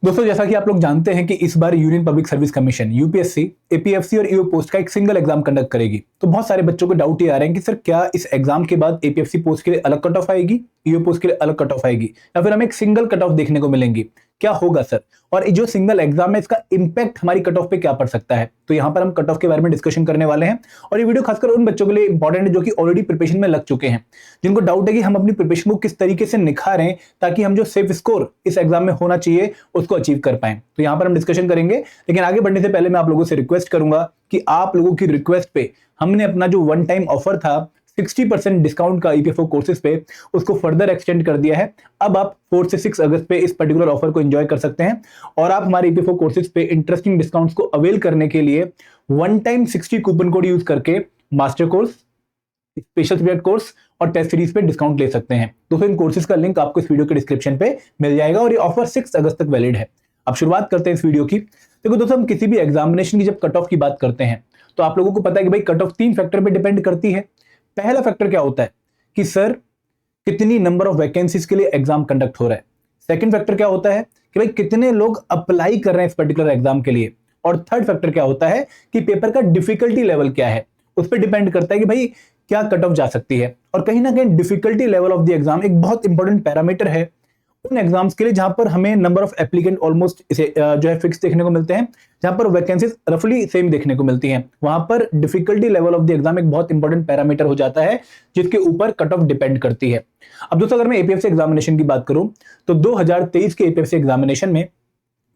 दोस्तों, जैसा कि आप लोग जानते हैं कि इस बार Union Public Service Commission UPSC, APFC और ईओ पोस्ट का एक सिंगल एग्जाम कंडक्ट करेगी। तो बहुत सारे बच्चों को डाउट ये आ रहे हैं कि सर क्या इस एग्जाम के बाद एपीएफसी पोस्ट के लिए अलग कट ऑफ आएगी, ईओ पोस्ट के लिए अलग कट ऑफ आएगी, या फिर हमें एक सिंगल कट ऑफ देखने को मिलेंगी? क्या होगा सर? और जो सिंगल एग्जाम है इसका इंपैक्ट हमारी कट ऑफ पे क्या पड़ सकता है? तो यहां पर हम कट ऑफ के बारे में डिस्कशन करने वाले हैं। और ये वीडियो खासकर उन बच्चों के लिए इंपॉर्टेंट है जो कि ऑलरेडी प्रिपरेशन में लग चुके हैं, जिनको डाउट है कि हम अपनी प्रिपरेशन को किस तरीके से निखारें ताकि हम जो सेफ स्कोर इस एग्जाम में होना चाहिए उसको अचीव कर पाएं। तो यहां पर हम डिस्कशन करेंगे, लेकिन आगे बढ़ने से पहले मैं आप लोगों से रिक्वेस्ट करूंगा कि आप लोगों की रिक्वेस्ट पे हमने अपना जो वन टाइम ऑफर था 60% डिस्काउंट का ईपीएफओ कोर्सेज पे, उसको फर्दर एक्सटेंड कर दिया है। अब आप 4 से 6 अगस्त पे इस पर्टिकुलर ऑफर को एंजॉय कर सकते हैं और आप हमारे ईपीएफओ कोर्सेज पे इंटरेस्टिंग डिस्काउंट्स को अवेल करने के लिए one time 60 coupon code use करके master course, special subject course और टेस्ट सीरीज पे डिस्काउंट ले सकते हैं। तो फिर इन कोर्सेज का लिंक आपको इस वीडियो के डिस्क्रिप्शन पे मिल जाएगा और ये ऑफर 6 अगस्त तक वैलिड है। अब शुरुआत करते हैं इस वीडियो की। देखो दोस्तों, हम किसी भी एग्जामिनेशन की जब कट ऑफ की बात करते हैं तो आप लोगों को पता है कि भाई कट ऑफ 3 फैक्टर पे डिपेंड करती है। पहला फैक्टर क्या होता है कि सर कितनी नंबर ऑफ वैकेंसीज के लिए एग्जाम कंडक्ट हो रहा है। सेकंड फैक्टर क्या होता है कि भाई कितने लोग अप्लाई कर रहे हैं इस पर्टिकुलर एग्जाम के लिए। और थर्ड फैक्टर क्या होता है कि पेपर का डिफिकल्टी लेवल क्या है। उस पर डिपेंड करता है कि भाई क्या कट ऑफ जा सकती है। और कहीं ना कहीं difficulty level of the exam एक बहुत इंपॉर्टेंट पैरामीटर है उन एग्जाम्स के लिए जहां पर हमें नंबर ऑफ एप्लीकेंट ऑलमोस्ट इसे जो है फिक्स देखने को मिलते हैं, जहां पर वैकेंसीज रफली सेम देखने को मिलती हैं। वहां पर difficulty level of the exam एक बहुत इंपॉर्टेंट पैरामीटर हो जाता है जिसके ऊपर कट ऑफ डिपेंड करती है। अब दोस्तों, अगर मैं एपीएफसी एग्जामिनेशन की बात करूं तो 2023 के एपीएफसी एग्जामिनेशन में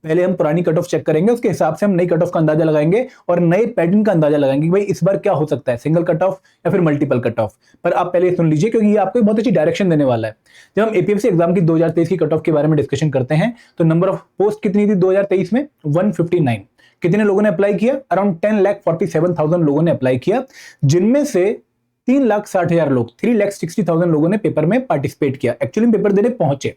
पहले हम पुरानी कट ऑफ चेक करेंगे, उसके हिसाब से हम नई कट ऑफ का अंदाजा लगाएंगे और नए पैटर्न का अंदाजा लगाएंगे कि भाई इस बार क्या हो सकता है, सिंगल कट ऑफ या फिर मल्टीपल कट ऑफ। पर आप पहले सुन लीजिए क्योंकि ये आपको बहुत अच्छी डायरेक्शन देने वाला है। जब हम एपीएफसी एग्जाम की 2023 की कट ऑफ के बारे में डिस्कशन करते हैं तो नंबर ऑफ पोस्ट कितनी थी 2023 में? 159। कितने लोगों ने अप्लाई किया? अराउंड 10,47,000 लोगों ने अप्लाई किया, जिनमें से 3,60,000 लोग, 3,60,000 लोगों ने पेपर में पार्टिसिपेट किया, एक्चुअली पेपर देने पहुंचे।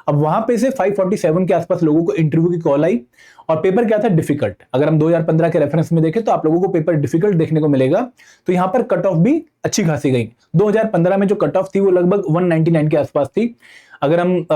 अब वहां पे से 547 के आसपास लोगों को इंटरव्यू की कॉल आई और पेपर क्या था? डिफिकल्ट। अगर हम 2015 के रेफरेंस में देखें तो आप लोगों को पेपर डिफिकल्ट देखने को मिलेगा। तो यहां पर कट ऑफ भी अच्छी खासी गई। 2015 में जो कट ऑफ थी वो लगभग 199 के आसपास थी। अगर हम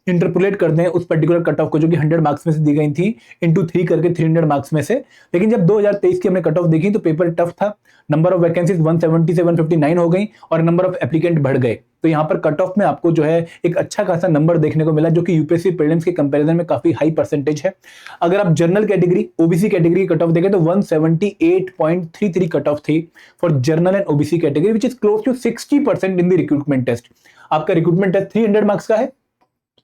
इंटरपोलेट कर दें उस पर्टिकुलर कट ऑफ को जो कि 100 मार्क्स में से दी गई थी इंटू 3 करके 300 मार्क्स में से, लेकिन जब 2023 की हमने कट ऑफ देखी तो पेपर टफ था। नंबर ऑफ वैकेंसीज 170 से 159 हो गई और नंबर ऑफ एप्लीकेंट बढ़ गए। तो यहाँ पर कट ऑफ में आपको जो है एक अच्छा खासा नंबर देखने को मिला जो कि यूपीएससी प्रीलिम्स के कंपैरिजन में काफी हाई परसेंटेज है। अगर आप जनरल कैटेगरी, ओबीसी कैटेगरी की कट ऑफ देखें तो 178.33 कट ऑफ थी for general and OBC category, which is close to 60% in the recruitment test. आपका रिक्रूटमेंट टेस्ट 300 मार्क्स का है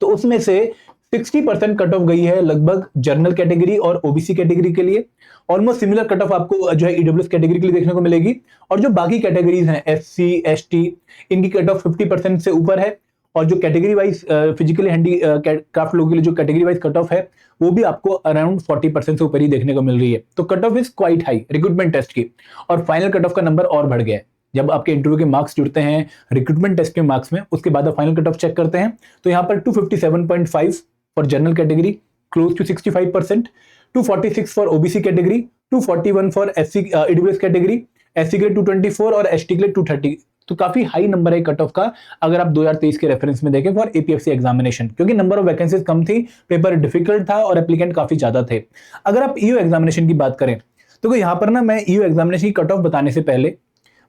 तो उसमें से 60% कट ऑफ गई है लगभग जनरल कैटेगरी और ओबीसी कैटेगरी के लिए। ऑलमोस्ट सिमिलर कट ऑफ आपको जो है ईडब्ल्यूएस कैटेगरी के लिए देखने को मिलेगी। और जो बाकी कैटेगरीज हैं एससी, एसटी, इनकी कट ऑफ 50% से ऊपर है। और जो category wise physically handy craft लोगों के लिए जो कैटेगरी वाइज कट ऑफ है वो भी आपको अराउंड 40% से ऊपर ही देखने को मिल रही है। तो cut off is quite high recruitment test की। और फाइनल कट ऑफ का नंबर और बढ़ गया है। जब आपके इंटरव्यू के मार्क्स जुड़ते हैं रिक्रूटमेंट टेस्ट के मार्क्स में, उसके बाद आप फाइनल कट ऑफ चेक करते हैं तो यहाँ पर 257.5 for general category, close to 65%, 246 for OBC category, 241 for SC EWS category, SC के लिए 224 और एसटी के लिए 230। तो काफी हाई नंबर है कट ऑफ का अगर आप 2023 के रेफरेंस में देखें फॉर एपीएफसी एग्जामिनेशन, क्योंकि नंबर ऑफ वैकेंसीज कम थी, पेपर डिफिकल्ट था और एप्लीकेंट काफी ज्यादा थे। अगर आप ईओ एग्जामिनेशन की बात करें तो यहाँ पर ना मैं ईओ एग्जामिनेशन की कट ऑफ बताने से पहले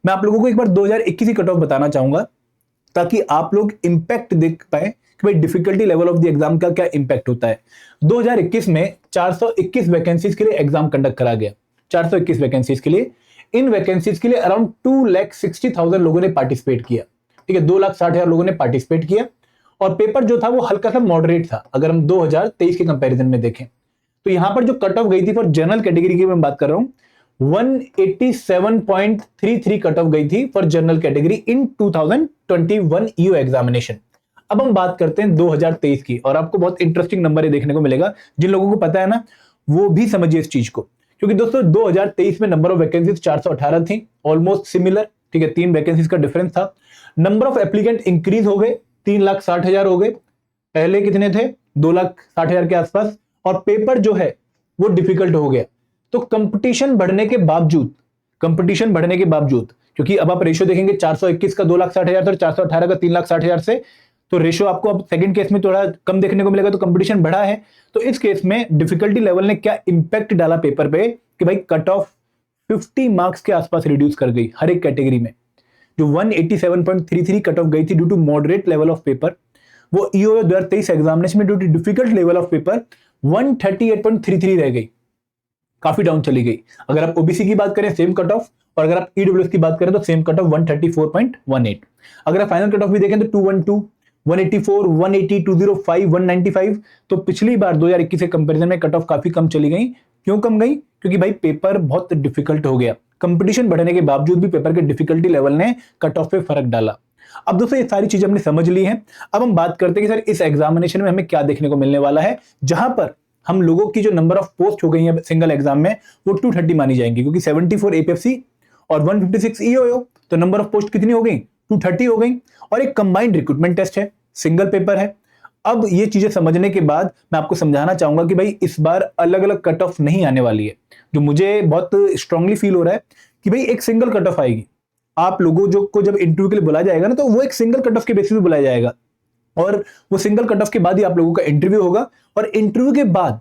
मैं आप लोगों को एक बार 2021 की कट ऑफ बताना चाहूंगा ताकि आप लोग इंपैक्ट देख पाए कि भाई difficulty level of the exam का क्या इंपैक्ट होता है। 2021 में 421 वैकेंसीज के लिए एग्जाम कंडक्ट करा गया। 421 वैकेंसीज के लिए, इन वैकेंसीज के लिए अराउंड 2,60,000 लोगों ने पार्टिसिपेट किया। ठीक है, 2,60,000 लोगों ने पार्टिसिपेट किया और पेपर जो था वो हल्का सा मॉडरेट था अगर हम 2023 के कंपेरिजन में देखें। तो यहां पर जो कट ऑफ गई थी फॉर जनरल कैटेगरी की मैं बात कर रहा हूं, 187.33 कट ऑफ गई थी for general category in 2021 EO examination. अब हम बात करते हैं 2023 की और आपको बहुत इंटरेस्टिंग नंबर देखने को मिलेगा। जिन लोगों को पता है ना वो भी समझिए इस चीज को, क्योंकि दोस्तों 2023 में नंबर ऑफ वैकेंसीज 418 थी, ऑलमोस्ट सिमिलर। ठीक है, 3 वैकेंसीज का डिफरेंस था। नंबर ऑफ एप्लीकेंट इंक्रीज हो गए, 3,60,000 हो गए, पहले कितने थे? 2,60,000 के आसपास। और पेपर जो है वो डिफिकल्ट हो गया। तो कंपटीशन बढ़ने के बावजूद, क्योंकि अब आप रेशियो देखेंगे 421 का 2,60,000 और 418 का 3,60,000 से, तो रेशियो आपको अब सेकंड केस में थोड़ा कम देखने को मिलेगा, तो कंपटीशन बढ़ा है। तो इस केस में डिफिकल्टी लेवल ने क्या इंपैक्ट डाला पेपर पे कि भाई कट ऑफ 50 मार्क्स के आसपास रिड्यूस कर गई हर एक कैटेगरी में। जो 187.33 कट ऑफ गई थी due to moderate level of paper, वो ईओ 2023 एग्जामिनेशन में due to difficult level of paper 138.33 रह गई, काफी डाउन चली गई। अगर आप ओबीसी की बात करें सेम कट ऑफ, और अगर आप ईडब्ल्यूएस की बात करें तो सेम कट ऑफ 134.18। अगर आप फाइनल कट ऑफ भी देखें तो 212, 184, 180, 205, 195। तो पिछली बार 2021 के कंपैरिजन में कट ऑफ काफी कम चली गई। क्यों कम गई? क्योंकि भाई पेपर बहुत डिफिकल्ट हो गया। कंपटीशन बढ़ने के बावजूद भी पेपर के डिफिकल्टी लेवल ने कट ऑफ पे फर्क डाला। अब दोस्तों ये सारी चीजें हमने समझ ली हैं। अब हम बात करते हैं कि सर इस एग्जामिनेशन में हमें क्या देखने को मिलने वाला है, जहां पर हम लोगों की जो नंबर ऑफ पोस्ट हो गई है सिंगल एग्जाम में वो 230 मानी जाएंगी, क्योंकि 74 एपीएफसी और 156 ईओ, तो नंबर ऑफ पोस्ट कितनी हो गई? 230 हो गई। और एक कंबाइंड रिक्रूटमेंट टेस्ट है, सिंगल पेपर है। अब ये चीजें समझने के बाद मैं आपको समझाना चाहूंगा कि भाई इस बार अलग अलग कट ऑफ नहीं आने वाली है। जो मुझे बहुत स्ट्रांगली फील हो रहा है कि भाई एक सिंगल कट ऑफ आएगी। आप लोगों जो को जब इंटरव्यू के लिए बुलाया जाएगा ना, तो वो एक सिंगल कट ऑफ के बेसिस पे बुलाया जाएगा, और वो सिंगल कट ऑफ के बाद ही आप लोगों का इंटरव्यू होगा। और इंटरव्यू के बाद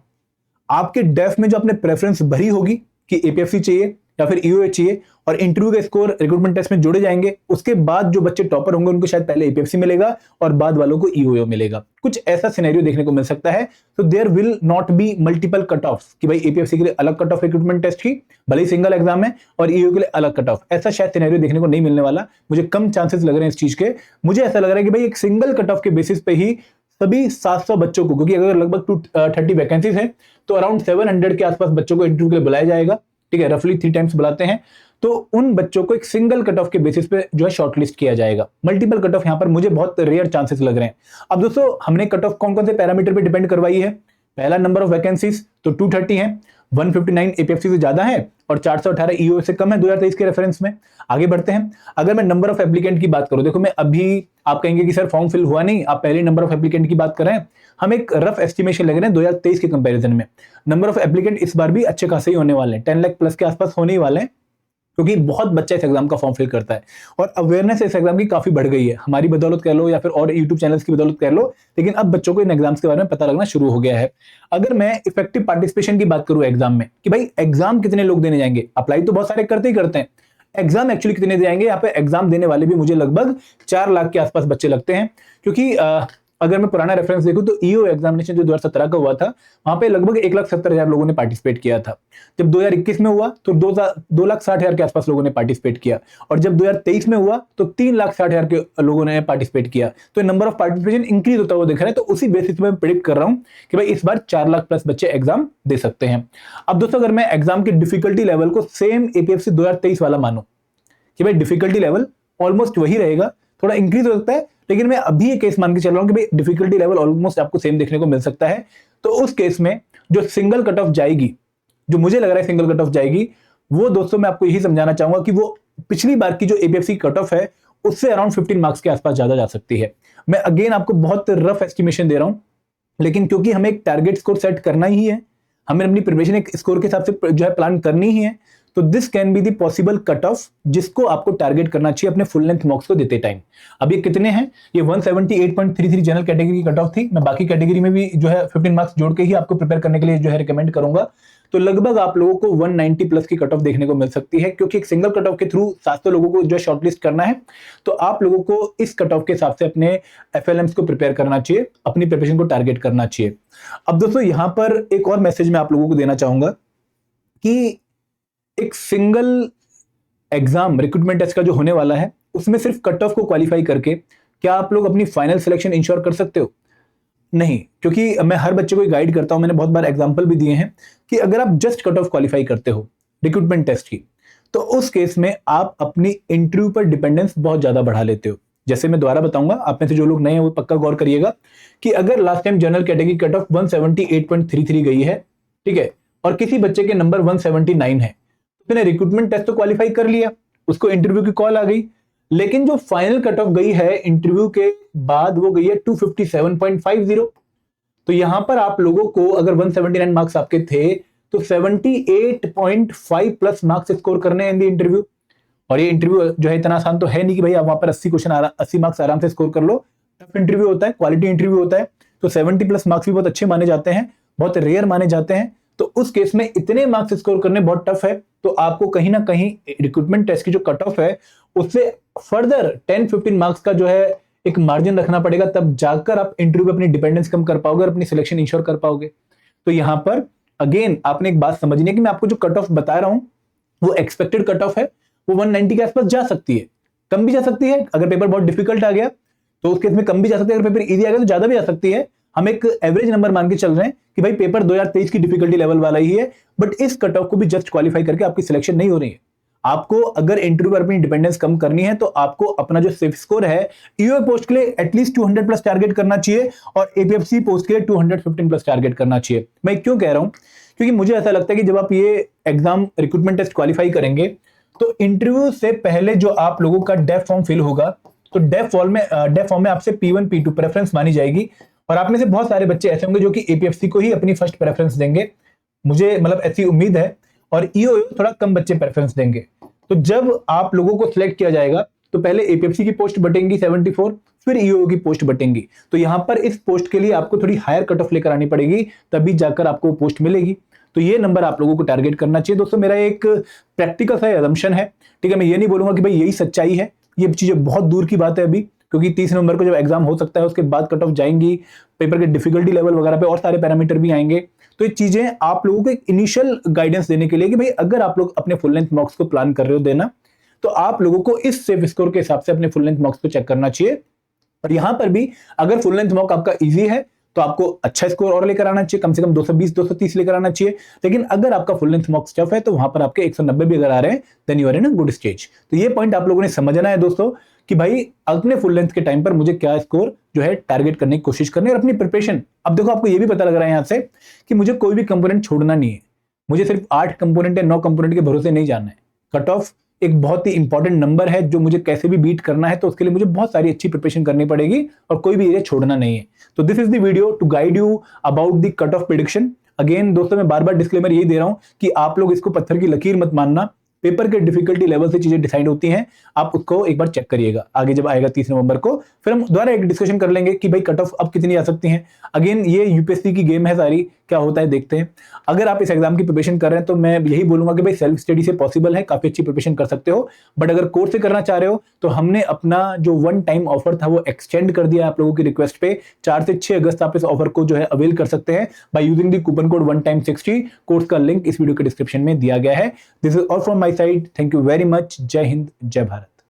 आपके डेफ में जो आपने प्रेफरेंस भरी होगी कि एपीएफसी चाहिए या फिर ईओए चाहिए, और इंटरव्यू के स्कोर रिक्रूटमेंट टेस्ट में जोड़े जाएंगे। उसके बाद जो बच्चे टॉपर होंगे उनको शायद पहले एपीएफसी मिलेगा और बाद वालों को ईओए मिलेगा। कुछ ऐसा सिनेरियो देखने को मिल सकता है। तो there will not be multiple cut off कि भाई एपीएफसी के लिए अलग कट ऑफ रिक्रूटमेंट टेस्ट की, भले ही सिंगल एग्जाम है, और ईओए के लिए अलग कट ऑफ। ऐसा शायद सिनेरियो देखने को नहीं मिलने वाला। मुझे कम चांसेस लग रहे हैं इस चीज के। मुझे ऐसा लग रहा है कि भाई एक सिंगल कट ऑफ के बेसिस पे ही सभी 700 बच्चों को, क्योंकि अगर लगभग 230 वैकेंसीज हैं तो अराउंड 700 के आसपास बच्चों को इंटरव्यू के लिए बुलाया जाएगा। ठीक है, रफली 3 टाइम्स बुलाते हैं। तो उन बच्चों को एक सिंगल कट ऑफ के बेसिस पे जो है शॉर्टलिस्ट किया जाएगा। मल्टीपल कट ऑफ यहां पर मुझे बहुत रेयर चांसेस लग रहे हैं। अब दोस्तों हमने कट ऑफ कौन कौन से पैरामीटर पे डिपेंड करवाई है? पहला नंबर ऑफ वैकेंसीज, तो 230 है, 159 एपीएफसी से ज्यादा है और 418 ईओ से कम है 2023 के रेफरेंस में। आगे बढ़ते हैं। अगर मैं नंबर ऑफ एप्लीकेंट की बात करूं, देखो मैं अभी, आप कहेंगे कि सर फॉर्म फिल हुआ नहीं, आप पहले नंबर ऑफ एप्लीकेंट की बात कर रहे हैं। हम एक रफ एस्टिमेशन लग रहे हैं 2023 के कंपैरिजन में। नंबर ऑफ एप्लीकेंट इस बार भी अच्छे खासे ही होने वाले हैं, 10 लाख प्लस के आसपास होने ही वाले हैं, क्योंकि बहुत बच्चा इस एग्जाम का फॉर्म फिल करता है और अवेयरनेस इस एग्जाम की काफी बढ़ गई है। हमारी बदौलत कह लो या फिर और यूट्यूब चैनल्स की बदौलत कह लो, लेकिन अब बच्चों को इन एग्जाम्स के बारे में पता लगना शुरू हो गया है। अगर मैं इफेक्टिव पार्टिसिपेशन की बात करूं एग्जाम में, कि भाई एग्जाम कितने लोग देने जाएंगे, अप्लाई तो बहुत सारे करते ही करते हैं, एग्जाम एक्चुअली कितने दे जाएंगे, यहाँ पे एग्जाम देने वाले भी मुझे लगभग 4 लाख के आसपास बच्चे लगते हैं। क्योंकि अगर मैं पुराना रेफरेंस देखूं तो ईओ एग्जामिनेशन जो 2017 का हुआ था, वहां पे लगभग 1,70,000 लोगों ने पार्टिसिपेट किया था। जब 2021 में हुआ तो 2,60,000 के आसपास लोगों ने पार्टिसिपेट किया, और जब 2023 में हुआ तो 3,60,000 के लोगों ने पार्टिसिपेट किया। तो नंबर ऑफ पार्टिसिपेशन इंक्रीज होता हुआ दिख रहा है। तो उसी बेसिस पे मैं प्रेडिक्ट कर रहा हूं कि भाई इस बार 4 लाख प्लस बच्चे एग्जाम दे सकते हैं। अब दोस्तों अगर मैं एग्जाम के डिफिकल्टी लेवल को सेम एपीएफसी 2023 वाला मानूं कि भाई डिफिकल्टी लेवल ऑलमोस्ट वही रहेगा, थोड़ा इंक्रीज हो सकता है, लेकिन मैं अभी ये केस मान के चल रहा हूं कि भाई डिफिकल्टी लेवल ऑलमोस्ट आपको सेम देखने को मिल सकता है। तो उस केस में जो सिंगल कट ऑफ जाएगी, जो मुझे लग रहा है सिंगल कट ऑफ जाएगी, वो दोस्तों मैं आपको यही समझाना चाहूंगा कि वो पिछली बार की जो एपीएफसी कट ऑफ है उससे अराउंड 15 मार्क्स के आसपास ज्यादा जा सकती है। मैं अगेन आपको बहुत रफ एस्टिमेशन दे रहा हूं, लेकिन क्योंकि हमें एक टारगेट स्कोर सेट करना ही है, हमें अपनी प्रिपरेशन एक स्कोर के हिसाब से जो है प्लान करनी ही है, तो this can be the possible cut off जिसको आपको टारगेट करना चाहिए अपने फुल लेंथ मॉक्स को देते टाइम। अब ये कितने हैं? ये 178.33 जनरल कैटेगरी की कट ऑफ थी। मैं बाकी कैटेगरी में भी जो है 15 मार्क्स जोड़ के ही आपको प्रिपेयर करने के लिए जो है रिकमेंड करूंगा। तो लगभग आप लोगों को 190 प्लस की कट ऑफ देखने को मिल सकती है, क्योंकि एक सिंगल कट ऑफ के थ्रू 700 लोगों को जो है शॉर्टलिस्ट करना है। तो आप लोगों को इस कट ऑफ के हिसाब से अपने एफएलएम्स को प्रिपेयर करना चाहिए, अपनी प्रिपरेशन को टारगेट करना चाहिए। अब दोस्तों यहां पर एक और मैसेज मैं आप लोगों को देना चाहूंगा कि एक सिंगल एग्जाम रिक्रूटमेंट टेस्ट का जो होने वाला है, उसमें सिर्फ कट ऑफ को क्वालिफाई करके क्या आप लोग अपनी फाइनल सिलेक्शन इंश्योर कर सकते हो? नहीं, क्योंकि मैं हर बच्चे को गाइड करता हूं, मैंने बहुत बार एग्जांपल भी दिए हैं कि अगर आप जस्ट कट ऑफ क्वालिफाई करते हो रिक्रूटमेंट टेस्ट की, तो उस केस में आप अपनी इंटरव्यू पर डिपेंडेंस बहुत ज्यादा बढ़ा लेते हो। जैसे मैं दोबारा बताऊंगा, आप में से जो लोग नए हैं वो पक्का गौर करिएगा कि अगर last time general category cut off 178.33 गई है, ठीक है, और किसी बच्चे के नंबर 179 है, उसने रिक्रूटमेंट टेस्ट तो क्वालिफाई कर लिया, उसको इंटरव्यू की कॉल आ गई, लेकिन जो फाइनल कट ऑफ गई है इंटरव्यू के बाद वो गई है 257.50। तो यहां पर आप लोगों को अगर 179 मार्क्स आपके थे तो 78.5 प्लस मार्क्स स्कोर करने हैं इन द इंटरव्यू। और ये इंटरव्यू जो है इतना आसान तो है नहीं कि भाई आप वहां पर 80 मार्क्स आराम से स्कोर कर लो। टफ इंटरव्यू होता है, क्वालिटी इंटरव्यू होता है, तो 70 प्लस मार्क्स भी बहुत अच्छे माने जाते हैं, बहुत रेयर माने जाते हैं। तो उस केस में इतने मार्क्स स्कोर करने बहुत टफ है, तो आपको कहीं ना कहीं रिक्रूटमेंट टेस्ट की जो कट ऑफ है उससे फर्दर 10-15 मार्क्स का जो है एक मार्जिन रखना पड़ेगा, तब जाकर आप इंटरव्यू पे अपनी डिपेंडेंस कम कर पाओगे और अपनी सिलेक्शन इंश्योर कर पाओगे। तो यहां पर अगेन आपने एक बात समझनी है कि मैं आपको जो कट ऑफ बता रहा हूं वो एक्सपेक्टेड कट ऑफ है, वो 190 के आसपास जा सकती है, कम भी जा सकती है। अगर पेपर बहुत डिफिकल्ट आ गया तो उस केस में कम भी जा सकती है, अगर पेपर इजी आ गया तो ज्यादा भी जा सकती है। हम एक एवरेज नंबर मान के चल रहे हैं कि भाई पेपर 2023 की डिफिकल्टी लेवल वाला ही है, बट इस कट ऑफ को भी जस्ट क्वालिफाई करके आपकी सिलेक्शन नहीं हो रही है। आपको अगर इंटरव्यू पर अपनी डिपेंडेंस कम करनी है तो आपको अपना जो सिविल स्कोर है ईओ पोस्ट के लिए एटलीस्ट 200 प्लस टारगेट करना चाहिए और एपीएफसी पोस्ट के लिए 215 प्लस टारगेट करना चाहिए। मैं क्यों कह रहा हूं, क्योंकि मुझे ऐसा लगता है कि जब आप ये एग्जाम रिक्रूटमेंट टेस्ट क्वालिफाई करेंगे तो इंटरव्यू से पहले जो आप लोगों का डेफ फॉर्म फिल होगा, तो डेफ फॉर्म में आपसे P1 P2 प्रेफरेंस मानी जाएगी, और आप में से बहुत सारे बच्चे ऐसे होंगे जो कि एपीएफसी को ही अपनी फर्स्ट प्रेफरेंस देंगे, मुझे मतलब ऐसी उम्मीद है, और ईओ थोड़ा कम बच्चे प्रेफरेंस देंगे। तो जब आप लोगों को सिलेक्ट किया जाएगा तो पहले एपीएफसी की पोस्ट बटेंगी 74, फिर ईओ की पोस्ट बटेंगी। तो यहां पर इस पोस्ट के लिए आपको थोड़ी हायर कट ऑफ लेकर आनी पड़ेगी, तभी जाकर आपको पोस्ट मिलेगी। तो ये नंबर आप लोगों को टारगेट करना चाहिए। दोस्तों मेरा एक प्रैक्टिकल सा असम्पशन है, ठीक है, मैं ये नहीं बोलूंगा कि भाई यही सच्चाई है, ये चीजें बहुत दूर की बात है अभी, क्योंकि 30 नवंबर को जब एग्जाम हो सकता है उसके बाद कट ऑफ जाएंगी, पेपर के डिफिकल्टी लेवल वगैरह पे और सारे पैरामीटर भी आएंगे। तो ये चीजें आप लोगों को एक इनिशियल गाइडेंस देने के लिए कि भाई अगर आप लोग अपने फुल लेंथ मॉक्स को प्लान कर रहे हो देना, तो आप लोगों को इस सेफ स्कोर के हिसाब से अपने फुल लेंथ मॉक्स को चेक करना चाहिए। और यहां पर भी अगर फुल लेंथ मॉक आपका इजी है तो आपको अच्छा स्कोर और लेकर आना चाहिए, कम से कम 220-230 लेकर आना चाहिए। लेकिन अगर आपका फुल लेंथ मॉक टफ है तो वहां पर आपके 190 भी अगर आ रहे हैं then you are in a good stage. तो ये पॉइंट आप लोगों ने समझना है दोस्तों कि भाई अपने फुल लेंथ के टाइम पर मुझे क्या स्कोर जो है टारगेट करने की कोशिश करनी है और अपनी प्रिपरेशन। अब देखो आपको ये भी पता लग रहा है यहां से कि मुझे कोई भी कंपोनेंट छोड़ना नहीं है, मुझे सिर्फ 8 कंपोनेंट या 9 कंपोनेंट के भरोसे नहीं जाना है। कट ऑफ एक बहुत ही इंपॉर्टेंट नंबर है जो मुझे कैसे भी बीट करना है, तो उसके लिए मुझे बहुत सारी अच्छी प्रिपरेशन करनी पड़ेगी और कोई भी एरिया छोड़ना नहीं है। तो this is the video to guide you about the cut off prediction. Again दोस्तों मैं बार बार डिस्क्लेमर यही दे रहा हूं कि आप लोग इसको पत्थर की लकीर मत मानना, पेपर के डिफिकल्टी लेवल से चीजें डिसाइड होती हैं, आप उसको एक बार चेक करिएगा। आगे जब आएगा 30 नवंबर को फिर हम दोबारा एक डिस्कशन कर लेंगे कि भाई कट ऑफ अब कितनी आ सकती हैं। अगेन ये यूपीएससी की गेम है सारी, क्या होता है देखते हैं। अगर आप इस एग्जाम की प्रिपरेशन कर रहे हैं तो मैं यही बोलूंगा कि भाई सेल्फ स्टडी से पॉसिबल है, काफी अच्छी प्रिपरेशन कर सकते हो। बट अगर कोर्स से करना चाह रहे हो तो हमने अपना जो वन टाइम ऑफर था वो एक्सटेंड कर दिया आप लोगों की रिक्वेस्ट पे। 4 से 6 अगस्त आप इस ऑफर को जो है अवेल कर सकते हैं by using the coupon code 1time60। Course का लिंक इस वीडियो के डिस्क्रिप्शन में दिया गया है। This is all from my side, thank you very much. जय हिंद, जय भारत।